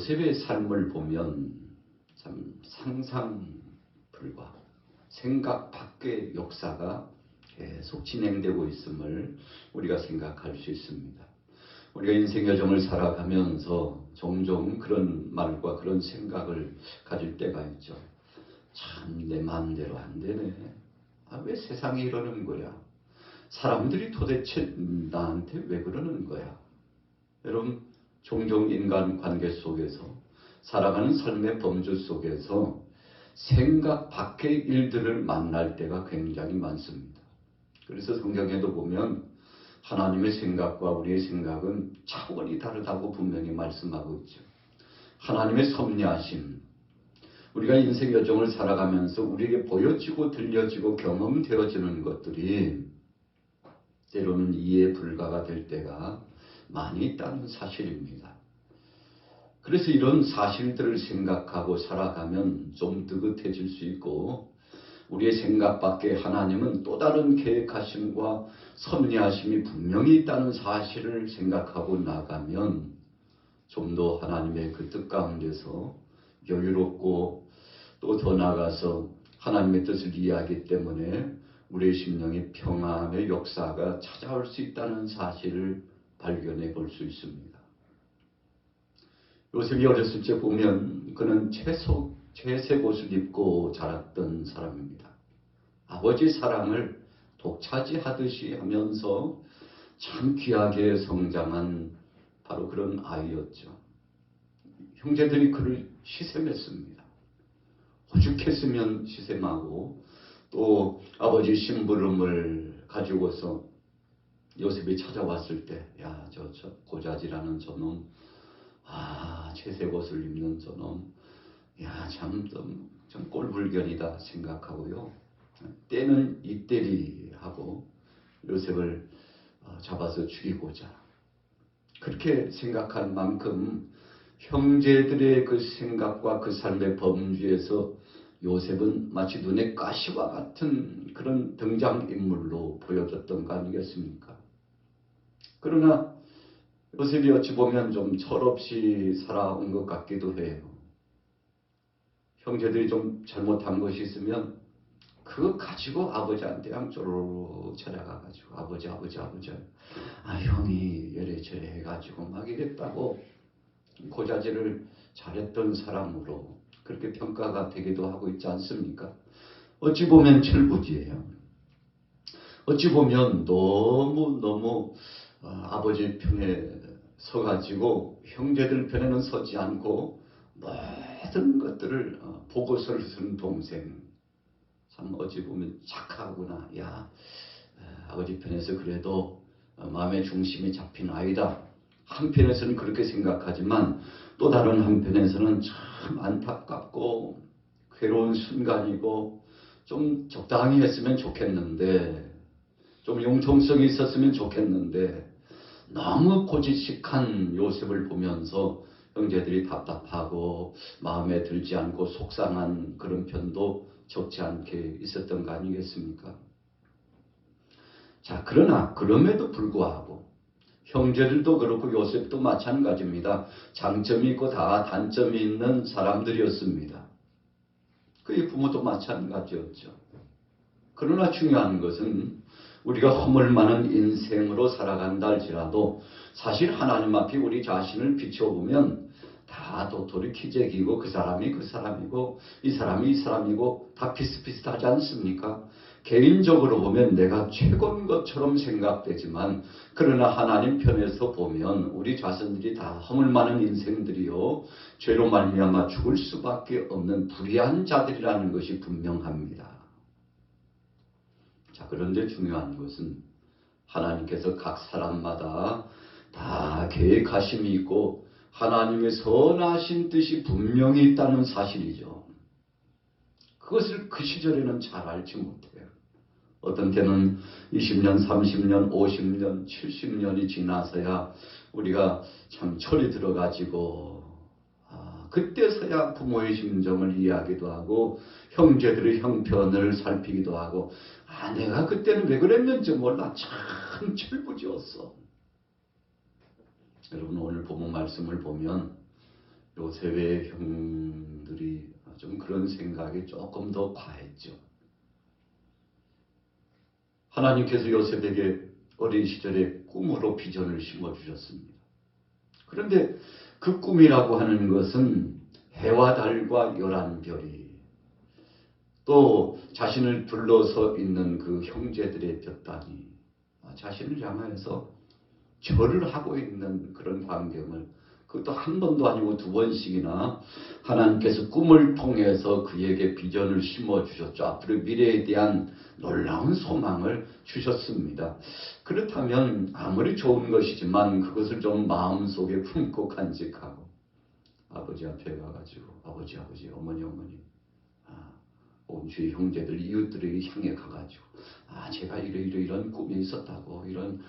요셉의 삶을 보면 참 상상 불가, 생각 밖의 역사가 계속 진행되고 있음을 우리가 생각할 수 있습니다. 우리가 인생 여정을 살아가면서 종종 그런 말과 그런 생각을 가질 때가 있죠. 참 내 마음대로 안 되네. 왜 세상이 이러는 거야? 사람들이 도대체 나한테 왜 그러는 거야? 여러분, 종종 인간 관계 속에서 살아가는 삶의 범주 속에서 생각 밖의 일들을 만날 때가 굉장히 많습니다. 그래서 성경에도 보면 하나님의 생각과 우리의 생각은 차원이 다르다고 분명히 말씀하고 있죠. 하나님의 섭리하심, 우리가 인생 여정을 살아가면서 우리에게 보여지고 들려지고 경험되어지는 것들이 때로는 이해 불가가 될 때가 많이 있다는 사실입니다. 그래서 이런 사실들을 생각하고 살아가면 좀 느긋해질 수 있고, 우리의 생각 밖에 하나님은 또 다른 계획하심과 섭리하심이 분명히 있다는 사실을 생각하고 나가면 좀 더 하나님의 그 뜻 가운데서 여유롭고, 또 더 나아가서 하나님의 뜻을 이해하기 때문에 우리의 심령의 평안의 역사가 찾아올 수 있다는 사실을 발견해 볼 수 있습니다. 요셉이 어렸을 때 보면 그는 채색 옷을 입고 자랐던 사람입니다. 아버지 사랑을 독차지하듯이 하면서 참 귀하게 성장한 바로 그런 아이였죠. 형제들이 그를 시샘했습니다. 오죽했으면 시샘하고, 또 아버지 심부름을 가지고서 요셉이 찾아왔을 때, 야, 저 고자지라는 저놈, 채색 옷을 입는 저놈, 야, 참 꼴불견이다 생각하고요. 때는 이때리 하고 요셉을 잡아서 죽이고자 그렇게 생각한 만큼 형제들의 그 생각과 그 삶의 범주에서 요셉은 마치 눈에 가시와 같은 그런 등장인물로 보여졌던 거 아니겠습니까? 그러나 요셉이 어찌 보면 좀 철없이 살아온 것 같기도 해요. 형제들이 좀 잘못한 것이 있으면 그거 가지고 아버지한테 쪼르르 찾아가가지고 아버지 형이 이래저래 해가지고 막 이랬다고 고자질을 잘했던 사람으로 그렇게 평가가 되기도 하고 있지 않습니까? 어찌 보면 철부지예요. 어찌 보면 너무 아버지 편에 서가지고 형제들 편에는 서지 않고 모든 것들을 보고서를 쓰는 동생. 참 어찌 보면 착하구나. 야, 아버지 편에서 그래도 마음의 중심이 잡힌 아이다. 한편에서는 그렇게 생각하지만 또 다른 한편에서는 참 안타깝고 괴로운 순간이고, 좀 적당히 했으면 좋겠는데, 좀 융통성이 있었으면 좋겠는데, 너무 고지식한 요셉을 보면서 형제들이 답답하고 마음에 들지 않고 속상한 그런 편도 적지 않게 있었던 거 아니겠습니까? 자, 그러나 그럼에도 불구하고 형제들도 그렇고 요셉도 마찬가지입니다. 장점이 있고 다 단점이 있는 사람들이었습니다. 그의 부모도 마찬가지였죠. 그러나 중요한 것은 우리가 허물 많은 인생으로 살아간다 할지라도 사실 하나님 앞에 우리 자신을 비춰보면 다 도토리 키재기고, 그 사람이 그 사람이고 이 사람이 이 사람이고 다 비슷비슷하지 않습니까? 개인적으로 보면 내가 최고인 것처럼 생각되지만, 그러나 하나님 편에서 보면 우리 자신들이 다 허물 많은 인생들이요, 죄로 말미암아 죽을 수밖에 없는 불의한 자들이라는 것이 분명합니다. 자, 그런데 중요한 것은 하나님께서 각 사람마다 다 계획하심이 있고 하나님의 선하신 뜻이 분명히 있다는 사실이죠. 그것을 그 시절에는 잘 알지 못해요. 어떤 때는 20년, 30년, 50년, 70년이 지나서야 우리가 참 철이 들어가지고 그때서야 부모의 심정을 이해하기도 하고 형제들의 형편을 살피기도 하고, 내가 그때는 왜 그랬는지 몰라. 참 철부지였어. 여러분, 오늘 본문 말씀을 보면 요셉의 형들이 좀 그런 생각이 조금 더 과했죠. 하나님께서 요셉에게 어린 시절에 꿈으로 비전을 심어주셨습니다. 그런데 그 꿈이라고 하는 것은 해와 달과 11별이 또 자신을 둘러서 있는 그 형제들의 볕단이 자신을 향하여서 절을 하고 있는 그런 광경을, 그것도 한 번도 아니고 2번씩이나 하나님께서 꿈을 통해서 그에게 비전을 심어주셨죠. 앞으로 미래에 대한 놀라운 소망을 주셨습니다. 그렇다면 아무리 좋은 것이지만 그것을 좀 마음속에 품고 간직하고 아버지 앞에 가가지고 아버지 어머니 온 주의 형제들 이웃들에게 향해 가가지고 제가 이런 꿈이 있었다고, 이런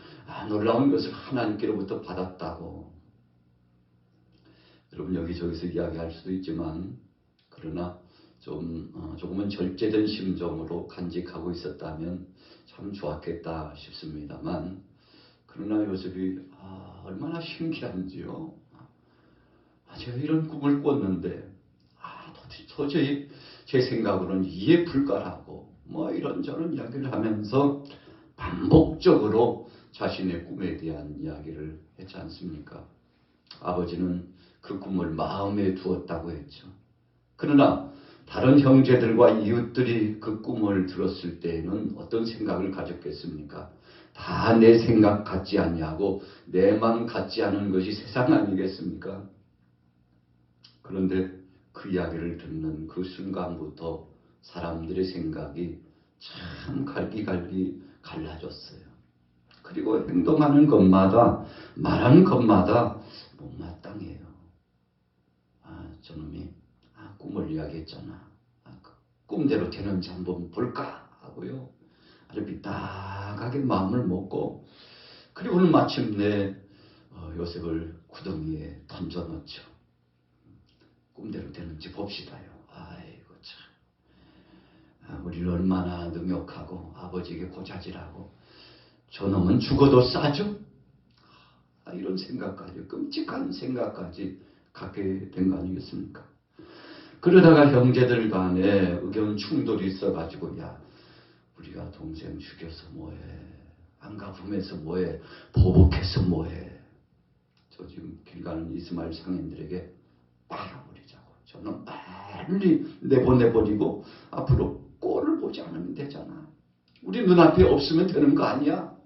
놀라운 것을 하나님께로부터 받았다고. 여러분 여기저기서 이야기할 수도 있지만 그러나 조금은 절제된 심정으로 간직하고 있었다면 참 좋았겠다 싶습니다만, 그러나 요셉이 얼마나 신기한지요. 제가 이런 꿈을 꿨는데 도저히 제 생각으로는 이해 불가하고 이런저런 이야기를 하면서 반복적으로 자신의 꿈에 대한 이야기를 했지 않습니까? 아버지는 그 꿈을 마음에 두었다고 했죠. 그러나 다른 형제들과 이웃들이 그 꿈을 들었을 때에는 어떤 생각을 가졌겠습니까? 다 내 생각 같지 않냐고, 내 마음 같지 않은 것이 세상 아니겠습니까? 그런데 그 이야기를 듣는 그 순간부터 사람들의 생각이 참 갈기갈기 갈라졌어요. 그리고 행동하는 것마다, 말하는 것마다 못마땅해요. 저놈이 꿈을 이야기했잖아. 그 꿈대로 되는지 한번 볼까 하고요. 아주 삐딱하게 마음을 먹고, 그리고는 마침내 요셉을 구덩이에 던져놓죠. 꿈대로 되는지 봅시다요. 아이고 참, 우리를 얼마나 능욕하고 아버지에게 고자질하고, 저놈은 죽어도 싸죠? 이런 생각까지, 끔찍한 생각까지 갖게 된 거 아니겠습니까? 그러다가 형제들 간에 의견 충돌이 있어가지고, 우리가 동생 죽여서 뭐해, 안가품해서 뭐해, 보복해서 뭐해, 저 지금 길 가는 이스마엘 상인들에게 빨아버리자고, 저는 빨리 내보내버리고 앞으로 꼴을 보지 않으면 되잖아. 우리 눈앞에 없으면 되는 거 아니야?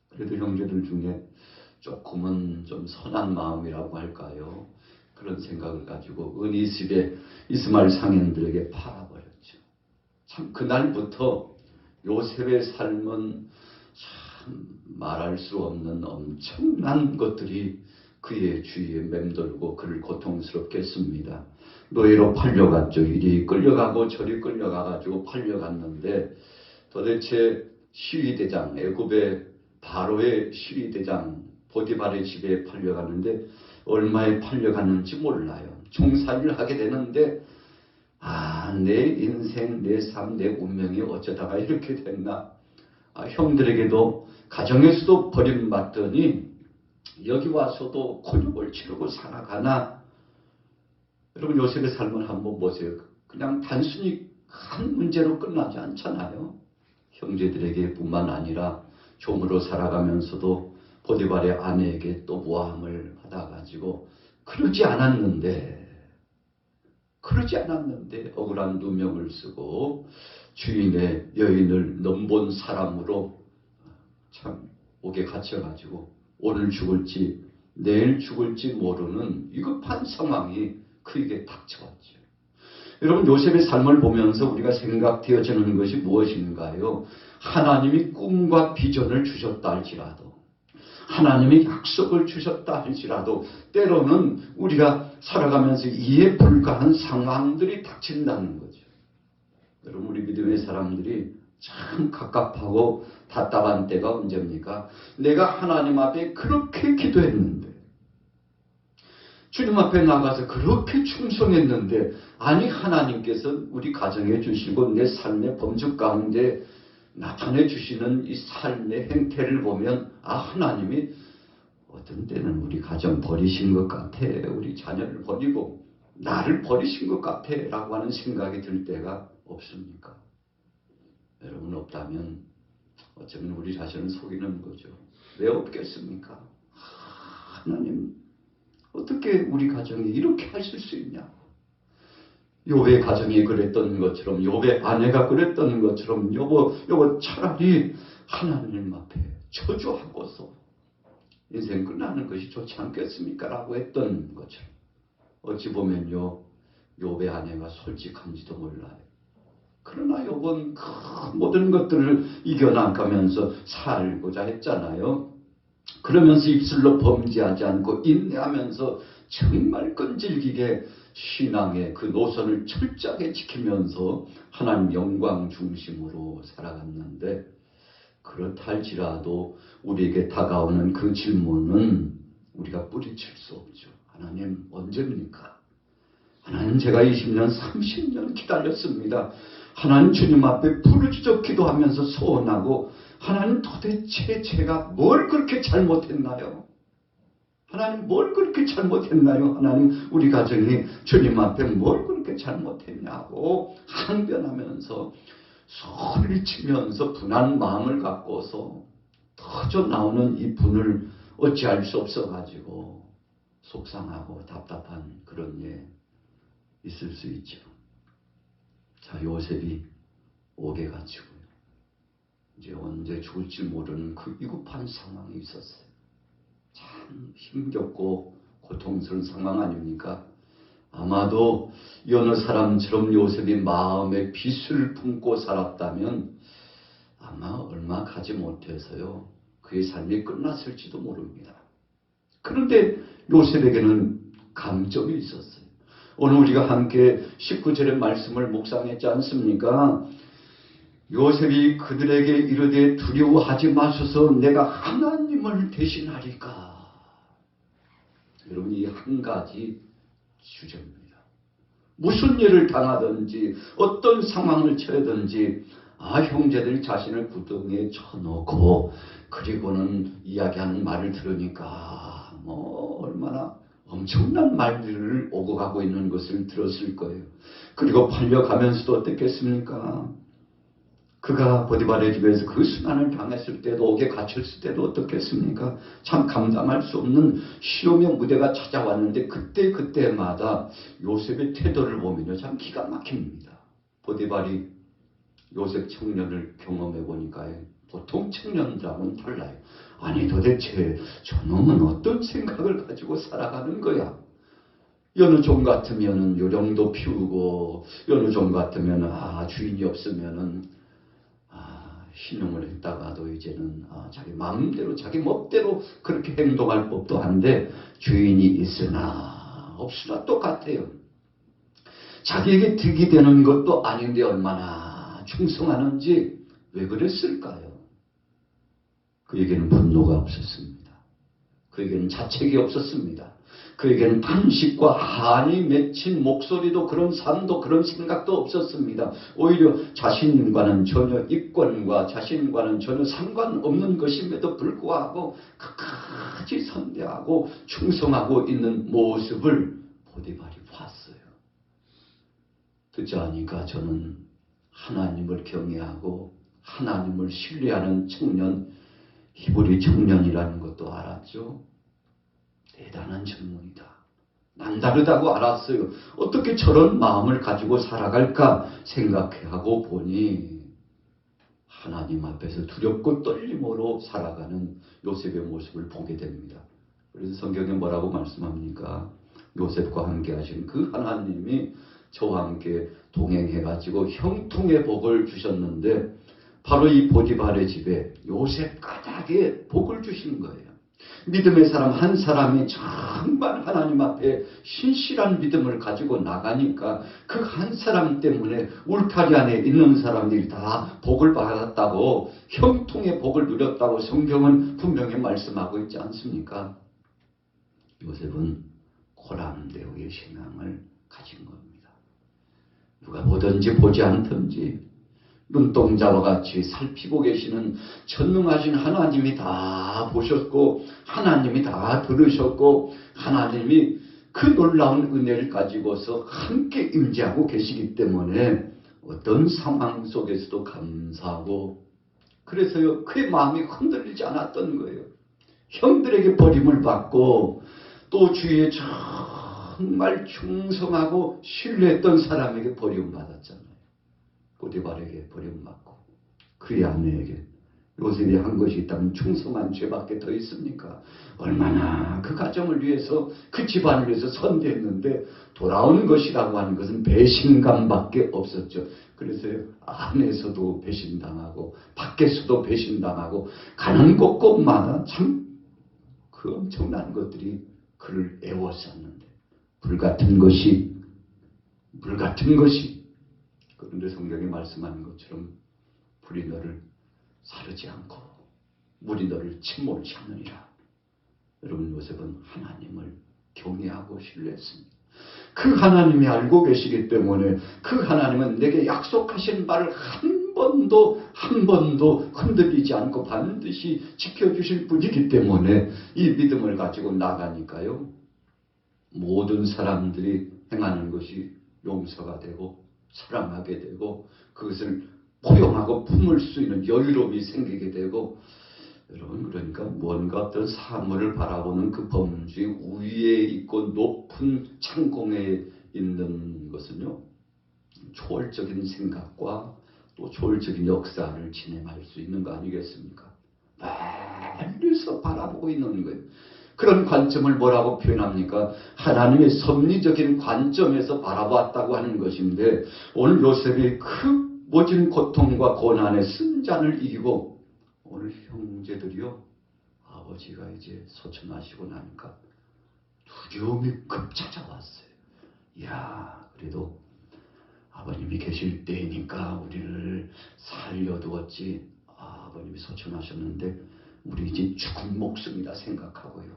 그래도 형제들 중에 조금은 좀 선한 마음이라고 할까요? 그런 생각을 가지고 은이스벨 이스마엘 상인들에게 팔아버렸죠. 참 그날부터 요셉의 삶은 참 말할 수 없는 엄청난 것들이 그의 주위에 맴돌고 그를 고통스럽게 했습니다. 노예로 팔려갔죠. 이리 끌려가고 저리 끌려가가지고 팔려갔는데, 도대체 시위대장, 애굽의 바로의 시위대장 보디발의 집에 팔려갔는데 얼마에 팔려갔는지 몰라요. 종살이를 하게 되는데 내 인생, 내 삶, 내 운명이 어쩌다가 이렇게 됐나. 형들에게도 가정에서도 버림받더니 여기 와서도 곤욕을 치르고 살아가나. 여러분 요셉의 삶을 한번 보세요. 그냥 단순히 한 문제로 끝나지 않잖아요. 형제들에게 뿐만 아니라 종으로 살아가면서도 보디발의 아내에게 또 모함을 받아가지고 그러지 않았는데 억울한 누명을 쓰고 주인의 여인을 넘본 사람으로 참 옥에 갇혀가지고 오늘 죽을지 내일 죽을지 모르는 위급한 상황이 그에게 닥쳐왔죠. 여러분 요셉의 삶을 보면서 우리가 생각되어지는 것이 무엇인가요? 하나님이 꿈과 비전을 주셨다 할지라도, 하나님이 약속을 주셨다 할지라도 때로는 우리가 살아가면서 이해 불가한 상황들이 닥친다는 거죠. 여러분 우리 믿음의 사람들이 참 갑갑하고 답답한 때가 언제입니까? 내가 하나님 앞에 그렇게 기도했는데, 주님 앞에 나가서 그렇게 충성했는데, 아니 하나님께서 우리 가정에 주시고 내 삶의 범주 가운데 나타내 주시는 이 삶의 행태를 보면 하나님이 어떤 때는 우리 가정 버리신 것 같아, 우리 자녀를 버리고 나를 버리신 것 같아 라고 하는 생각이 들 때가 없습니까? 여러분 없다면 어쩌면 우리 자신을 속이는 거죠. 왜 없겠습니까? 하나님 어떻게 우리 가정이 이렇게 하실 수 있냐? 욥의 가정이 그랬던 것처럼, 욥의 아내가 그랬던 것처럼, 여보 차라리 하나님 앞에 저주하고서 인생 끝나는 것이 좋지 않겠습니까? 라고 했던 것처럼, 어찌 보면요, 욥의 아내가 솔직한지도 몰라요. 그러나 욥은 그 모든 것들을 이겨나가면서 살고자 했잖아요. 그러면서 입술로 범죄하지 않고 인내하면서 정말 끈질기게 신앙의 그 노선을 철저하게 지키면서 하나님 영광 중심으로 살아갔는데, 그렇다 할지라도 우리에게 다가오는 그 질문은 우리가 뿌리칠 수 없죠. 하나님 언제입니까? 하나님 제가 20년 30년 기다렸습니다. 하나님 주님 앞에 부르짖어 기도하면서 소원하고, 하나님 도대체 제가 뭘 그렇게 잘못했나요? 하나님 뭘 그렇게 잘못했나요? 하나님 우리 가정이 주님 앞에 뭘 그렇게 잘못했냐고 항변하면서 소리를 치면서 분한 마음을 갖고서 터져 나오는 이 분을 어찌할 수 없어가지고 속상하고 답답한 그런 예 있을 수 있죠. 자, 요셉이 옥에 갇히고요. 이제 언제 죽을지 모르는 그 위급한 상황이 있었어요. 참 힘겹고 고통스러운 상황 아닙니까? 아마도 여느 사람처럼 요셉이 마음에 빚을 품고 살았다면 아마 얼마 가지 못해서요, 그의 삶이 끝났을지도 모릅니다. 그런데 요셉에게는 감정이 있었어요. 오늘 우리가 함께 19절의 말씀을 묵상했지 않습니까? 요셉이 그들에게 이르되 두려워하지 마소서, 내가 하나님을 대신하리까. 여러분, 이 한 가지 주제입니다. 무슨 일을 당하든지 어떤 상황을 처하든지 형제들이 자신을 구덩이에 쳐놓고 그리고는 이야기하는 말을 들으니까 얼마나 엄청난 말들을 오고 가고 있는 것을 들었을 거예요. 그리고 팔려가면서도 어떻겠습니까? 그가 보디발의 집에서 그 순환을 당했을 때도, 옥에 갇혔을 때도 어떻겠습니까? 참 감당할 수 없는 시험의 무대가 찾아왔는데 그때마다 요셉의 태도를 보면요, 참 기가 막힙니다. 보디발이 요셉 청년을 경험해 보니까 보통 청년들하고는 달라요. 아니 도대체 저놈은 어떤 생각을 가지고 살아가는 거야? 여느 종 같으면은 요령도 피우고, 여느 종 같으면은 주인이 없으면은 신용을 했다가도 이제는 자기 마음대로 자기 멋대로 그렇게 행동할 법도 한데, 주인이 있으나 없으나 똑같아요. 자기에게 득이 되는 것도 아닌데 얼마나 충성하는지 왜 그랬을까요? 그에게는 분노가 없었습니다. 그에게는 자책이 없었습니다. 그에게는 탄식과 한이 맺힌 목소리도, 그런 삶도, 그런 생각도 없었습니다. 오히려 자신과는 전혀 이권과 자신과는 전혀 상관없는 것임에도 불구하고 끝까지 선대하고 충성하고 있는 모습을 보디발이 봤어요. 듣자하니까 저는 하나님을 경외하고 하나님을 신뢰하는 청년, 히브리 청년이라는 것도 알았죠. 대단한 청년이다. 남다르다고 알았어요. 어떻게 저런 마음을 가지고 살아갈까 생각하고 보니 하나님 앞에서 두렵고 떨림으로 살아가는 요셉의 모습을 보게 됩니다. 그래서 성경에 뭐라고 말씀합니까? 요셉과 함께 하신 그 하나님이 저와 함께 동행해가지고 형통의 복을 주셨는데, 바로 이 보디발의 집에 요셉 가닥에 복을 주신 거예요. 믿음의 사람 한 사람이 정말 하나님 앞에 신실한 믿음을 가지고 나가니까 그 한 사람 때문에 울타리 안에 있는 사람들이 다 복을 받았다고, 형통의 복을 누렸다고 성경은 분명히 말씀하고 있지 않습니까? 요셉은 고람대우의 신앙을 가진 겁니다. 누가 보든지 보지 않든지 눈동자와 같이 살피고 계시는 전능하신 하나님이 다 보셨고 하나님이 다 들으셨고 하나님이 그 놀라운 은혜를 가지고서 함께 임재하고 계시기 때문에 어떤 상황 속에서도 감사하고 그래서요 그의 마음이 흔들리지 않았던 거예요. 형들에게 버림을 받고 또 주위에 정말 충성하고 신뢰했던 사람에게 버림받았잖아요. 보디발에게 버림받고 그의 아내에게 요셉이 한 것이 있다면 충성한 죄밖에 더 있습니까? 얼마나 그 가정을 위해서 그 집안을 위해서 선대했는데 돌아오는 것이라고 하는 것은 배신감밖에 없었죠. 그래서 안에서도 배신당하고 밖에서도 배신당하고 가는 곳곳마다 참 그 엄청난 것들이 그를 애워쌌는데 불같은 것이 그런데 성경이 말씀하는 것처럼 불이 너를 사르지 않고 물이 너를 침몰치 않으리라. 여러분 요셉은 하나님을 경외하고 신뢰했습니다. 그 하나님이 알고 계시기 때문에 그 하나님은 내게 약속하신 말을 한 번도 흔들리지 않고 반드시 지켜주실 분이기 때문에 이 믿음을 가지고 나가니까요. 모든 사람들이 행하는 것이 용서가 되고 사랑하게 되고 그것을 포용하고 품을 수 있는 여유로움이 생기게 되고 여러분 그러니까 뭔가 어떤 사물을 바라보는 그 범주의 위에 있고 높은 창공에 있는 것은요 초월적인 생각과 또 초월적인 역사를 진행할 수 있는 거 아니겠습니까? 멀리서 바라보고 있는 거예요. 그런 관점을 뭐라고 표현합니까? 하나님의 섭리적인 관점에서 바라봤다고 하는 것인데 오늘 요셉이 그 모진 고통과 고난의 승잔을 이기고 오늘 형제들이요 아버지가 이제 소천하시고 나니까 두려움이 급 찾아왔어요. 이야 그래도 아버님이 계실 때니까 우리를 살려두었지 아버님이 소천하셨는데 우리 이제 죽은 목숨이다 생각하고요.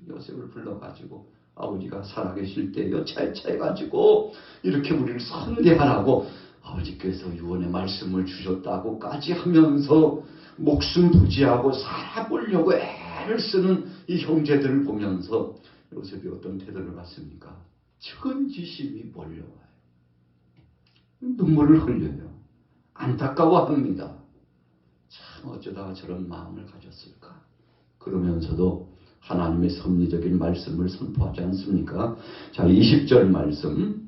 요셉을 불러가지고 아버지가 살아계실 때 여차여차해가지고 이렇게 우리를 선대하라고 아버지께서 유언의 말씀을 주셨다고까지 하면서 목숨 부지하고 살아보려고 애를 쓰는 이 형제들을 보면서 요셉이 어떤 태도를 갖습니까? 측은지심이 몰려와요. 눈물을 흘려요. 안타까워합니다. 참 어쩌다가 저런 마음을 가졌을까? 그러면서도 하나님의 섭리적인 말씀을 선포하지 않습니까? 자, 20절 말씀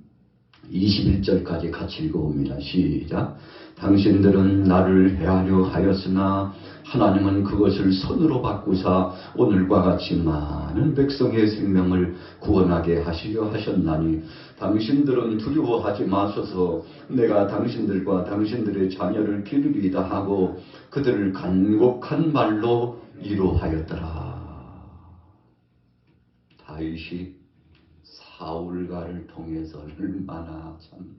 21절까지 같이 읽어봅니다. 시작. 당신들은 나를 해하려 하였으나 하나님은 그것을 선으로 바꾸사 오늘과 같이 많은 백성의 생명을 구원하게 하시려 하셨나니 당신들은 두려워하지 마소서. 내가 당신들과 당신들의 자녀를 기르리이다 하고 그들을 간곡한 말로 위로하였더라. 다윗이 사울가를 통해서 얼마나 참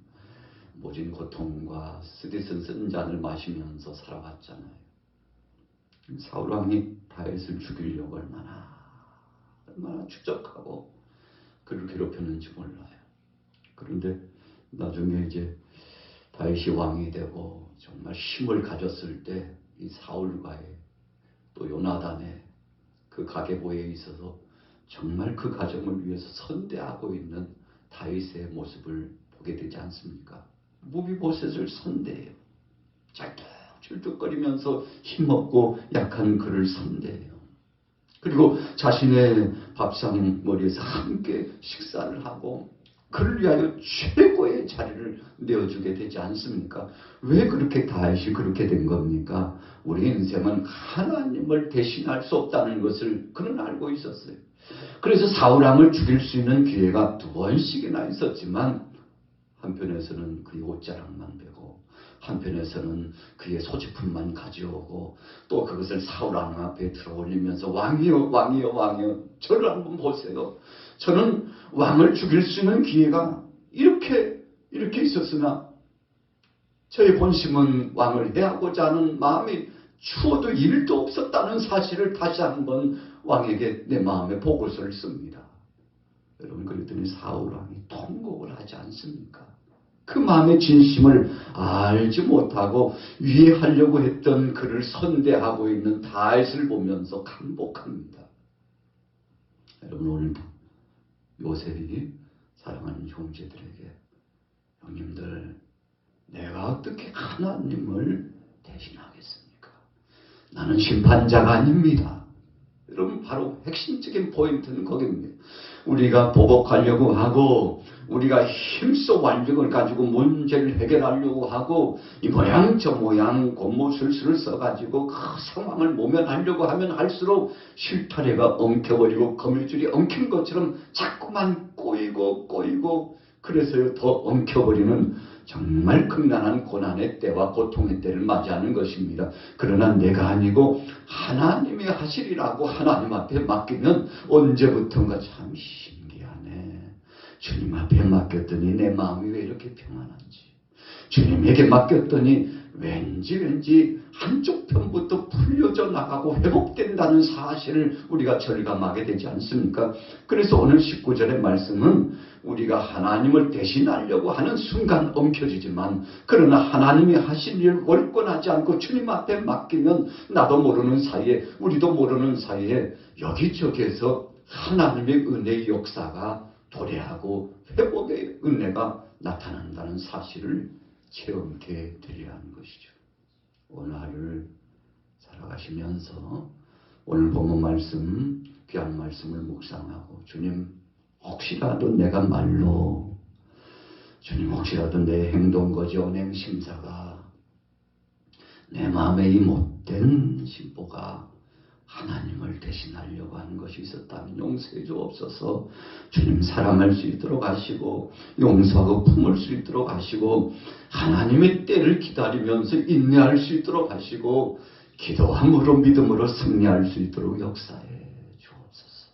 모진 고통과 쓰디쓴 쓴잔을 마시면서 살아왔잖아요. 사울왕이 다윗을 죽이려고 얼마나 추적하고 그를 괴롭혔는지 몰라요. 그런데 나중에 이제 다윗이 왕이 되고 정말 힘을 가졌을 때 이 사울과의 또 요나단의 그 가계보에 있어서 정말 그 가정을 위해서 선대하고 있는 다윗의 모습을 보게 되지 않습니까? 무비보셋을 선대해요. 쩔뚝쩔뚝거리면서 힘없고 약한 그를 선대해요. 그리고 자신의 밥상머리에서 함께 식사를 하고 그를 위하여 최고의 자리를 내어주게 되지 않습니까? 왜 그렇게 다윗이 그렇게 된 겁니까? 우리 인생은 하나님을 대신할 수 없다는 것을 그는 알고 있었어요. 그래서 사울왕을 죽일 수 있는 기회가 2번씩이나 있었지만 한편에서는 그의 옷자락만 베고 한편에서는 그의 소지품만 가져오고 또 그것을 사울왕 앞에 들어올리면서 왕이여 저를 한번 보세요. 저는 왕을 죽일 수 있는 기회가 이렇게 있었으나 저의 본심은 왕을 해하고자 하는 마음이 추워도 1도 없었다는 사실을 다시 한번 왕에게 내 마음의 보고서를 씁니다. 여러분 그랬더니 사울왕이 통곡을 하지 않습니까? 그 마음의 진심을 알지 못하고 위해하려고 했던 그를 선대하고 있는 다윗을 보면서 감복합니다. 여러분, 오늘도 요셉이 사랑하는 형제들에게, 형님들, 내가 어떻게 하나님을 대신하겠습니까? 나는 심판자가 아닙니다. 여러분, 바로 핵심적인 포인트는 거기입니다. 우리가 보복하려고 하고 우리가 힘써 완력을 가지고 문제를 해결하려고 하고 이 모양 저 모양 곤모술수를 써가지고 그 상황을 모면하려고 하면 할수록 실타래가 엉켜버리고 거물줄이 엉킨 것처럼 자꾸만 꼬이고 그래서 더 엉켜버리는 정말 극난한 고난의 때와 고통의 때를 맞이하는 것입니다. 그러나 내가 아니고 하나님이 하시리라고 하나님 앞에 맡기면 언제부턴가 참 신기하네. 주님 앞에 맡겼더니 내 마음이 왜 이렇게 평안한지, 주님에게 맡겼더니 왠지 한쪽 편부터 풀려져 나가고 회복된다는 사실을 우리가 절감하게 되지 않습니까? 그래서 오늘 19절의 말씀은 우리가 하나님을 대신하려고 하는 순간 엉켜지지만, 그러나 하나님이 하신 일을 월권하지 않고 주님 앞에 맡기면 나도 모르는 사이에, 우리도 모르는 사이에 여기저기에서 하나님의 은혜의 역사가 도래하고 회복의 은혜가 나타난다는 사실을 체험케 되려 하는 것이죠. 오늘 하루를 살아가시면서 오늘 본문 말씀, 귀한 말씀을 묵상하고, 주님, 혹시라도 내가 말로, 주님, 혹시라도 내 행동 거지 언행 심사가, 내 마음에 이 못된 심보가 하나님을 대신하려고 하는 것이 있었다면 용서해 주옵소서. 주님, 사랑할 수 있도록 하시고 용서하고 품을 수 있도록 하시고 하나님의 때를 기다리면서 인내할 수 있도록 하시고 기도함으로 믿음으로 승리할 수 있도록 역사해 주옵소서.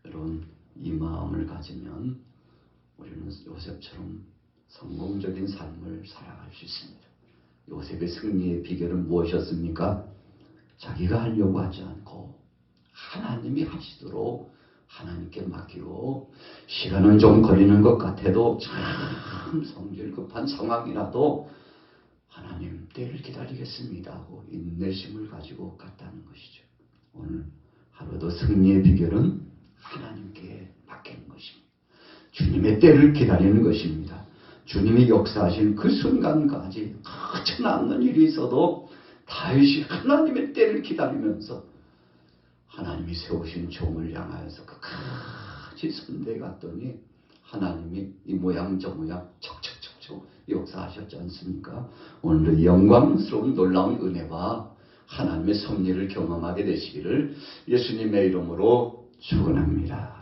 여러분, 이 마음을 가지면 우리는 요셉처럼 성공적인 삶을 살아갈 수 있습니다. 요셉의 승리의 비결은 무엇이었습니까? 자기가 하려고 하지 않고 하나님이 하시도록 하나님께 맡기고, 시간은 좀 걸리는 것 같아도 참 성질 급한 상황이라도 하나님 때를 기다리겠습니다 하고 인내심을 가지고 갔다는 것이죠. 오늘 하루도 승리의 비결은 하나님께 맡기는 것입니다. 주님의 때를 기다리는 것입니다. 주님이 역사하신 그 순간까지 거쳐남는 일이 있어도 다윗이 하나님의 때를 기다리면서 하나님이 세우신 종을 향하여서 끝까지 선대해 갔더니 하나님이 이 모양 저 모양 척척척척 역사하셨지 않습니까? 오늘도 영광스러운 놀라운 은혜와 하나님의 섭리를 경험하게 되시기를 예수님의 이름으로 축원합니다.